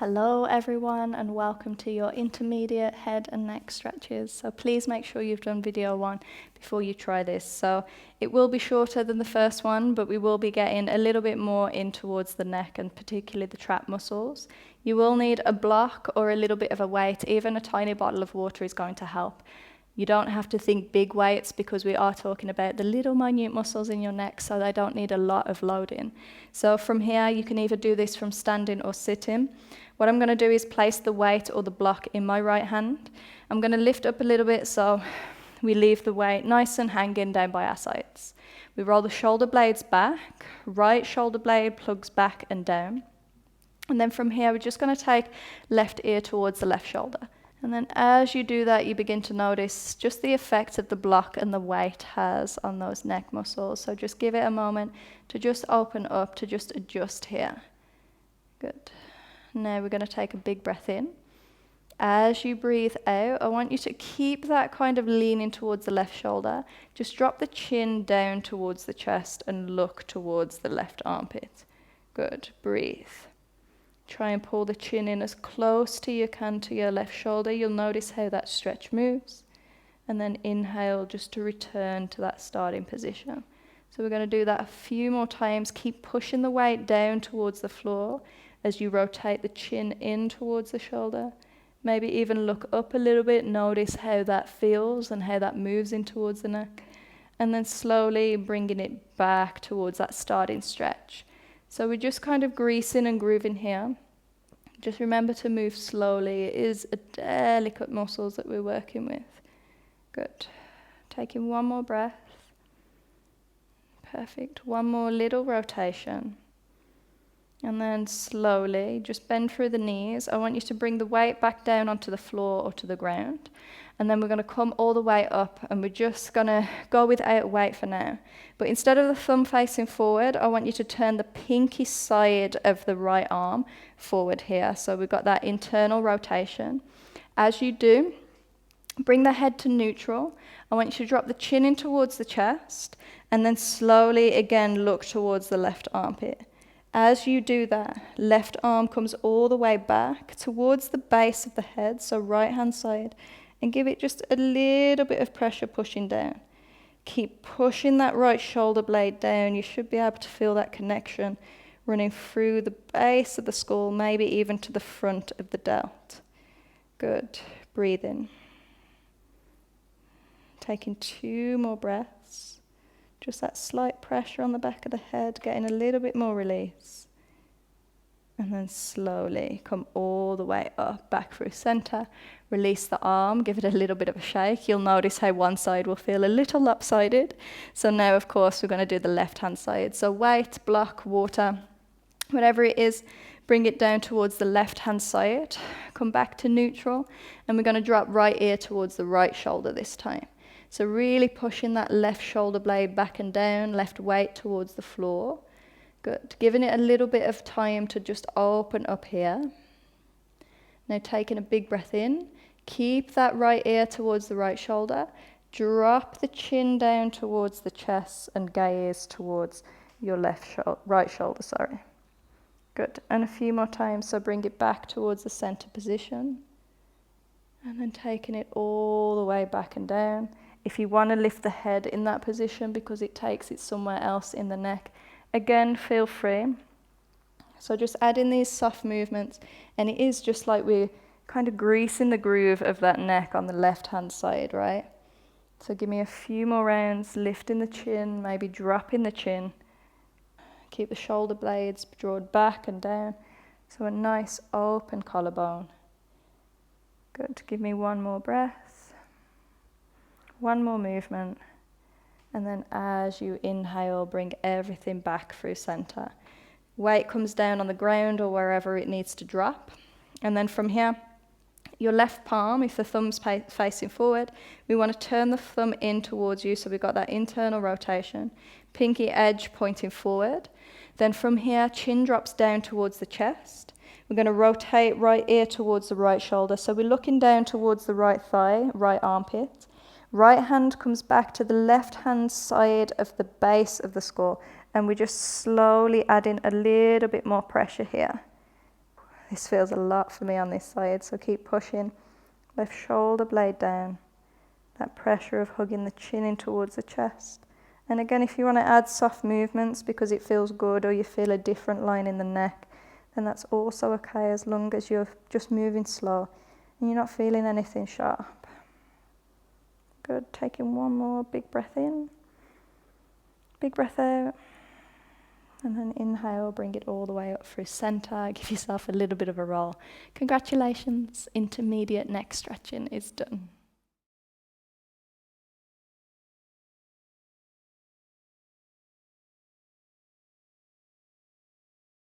Hello everyone, and welcome to your intermediate head and neck stretches. So please make sure you've done video 1 before you try this. So it will be shorter than the first one, but we will be getting a little bit more in towards the neck and particularly the trap muscles. You will need a block or a little bit of a weight. Even a tiny bottle of water is going to help. You don't have to think big weights because we are talking about the little minute muscles in your neck, so they don't need a lot of loading. So from here, you can either do this from standing or sitting. What I'm going to do is place the weight or the block in my right hand. I'm going to lift up a little bit so we leave the weight nice and hanging down by our sides. We roll the shoulder blades back, right shoulder blade plugs back and down. And then from here, we're just going to take left ear towards the left shoulder. And then as you do that, you begin to notice just the effect that the block and the weight has on those neck muscles. So just give it a moment to just open up, to just adjust here. Good. Now we're going to take a big breath in. As you breathe out, I want you to keep that kind of leaning towards the left shoulder. Just drop the chin down towards the chest and look towards the left armpit. Good. Breathe. Try and pull the chin in as close to you can to your left shoulder. You'll notice how that stretch moves. And then inhale just to return to that starting position. So we're going to do that a few more times. Keep pushing the weight down towards the floor as you rotate the chin in towards the shoulder. Maybe even look up a little bit. Notice how that feels and how that moves in towards the neck. And then slowly bringing it back towards that starting stretch. So we're just kind of greasing and grooving here. Just remember to move slowly. It is a delicate muscles that we're working with. Good. Taking one more breath. Perfect. One more little rotation. And then slowly, just bend through the knees. I want you to bring the weight back down onto the floor or to the ground. And then we're going to come all the way up, and we're just going to go without weight for now. But instead of the thumb facing forward, I want you to turn the pinky side of the right arm forward here. So we've got that internal rotation. As you do, bring the head to neutral. I want you to drop the chin in towards the chest, and then slowly again look towards the left armpit. As you do that, left arm comes all the way back towards the base of the head, so right hand side, and give it just a little bit of pressure pushing down. Keep pushing that right shoulder blade down. You should be able to feel that connection running through the base of the skull, maybe even to the front of the delt. Good. Breathe in. Taking 2 more breaths. Just that slight pressure on the back of the head, getting a little bit more release. And then slowly come all the way up, back through center. Release the arm, give it a little bit of a shake. You'll notice how one side will feel a little lopsided. So now, of course, we're going to do the left-hand side. So weight, block, water, whatever it is, bring it down towards the left-hand side. Come back to neutral, and we're going to drop right ear towards the right shoulder this time. So really pushing that left shoulder blade back and down, left weight towards the floor. Good. Giving it a little bit of time to just open up here. Now taking a big breath in. Keep that right ear towards the right shoulder. Drop the chin down towards the chest and gaze towards your right shoulder. Good. And a few more times. So bring it back towards the center position. And then taking it all the way back and down. If you want to lift the head in that position because it takes it somewhere else in the neck, again, feel free. So just add in these soft movements, and it is just like we're kind of greasing the groove of that neck on the left-hand side, right? So give me a few more rounds, lifting the chin, maybe dropping the chin. Keep the shoulder blades drawn back and down. So a nice open collarbone. Good. Give me one more breath. One more movement. And then as you inhale, bring everything back through center. Weight comes down on the ground or wherever it needs to drop. And then from here, your left palm, if the thumb's facing forward, we want to turn the thumb in towards you. So we've got that internal rotation. Pinky edge pointing forward. Then from here, chin drops down towards the chest. We're going to rotate right ear towards the right shoulder. So we're looking down towards the right thigh, right armpit. Right hand comes back to the left hand side of the base of the skull, and we just slowly add in a little bit more pressure here. This feels a lot for me on this side, so keep pushing. Left shoulder blade down. That pressure of hugging the chin in towards the chest. And again, if you want to add soft movements because it feels good, or you feel a different line in the neck, then that's also okay, as long as you're just moving slow and you're not feeling anything sharp. Good, taking one more big breath in, big breath out, and then inhale, bring it all the way up through center, give yourself a little bit of a roll. Congratulations, intermediate neck stretching is done.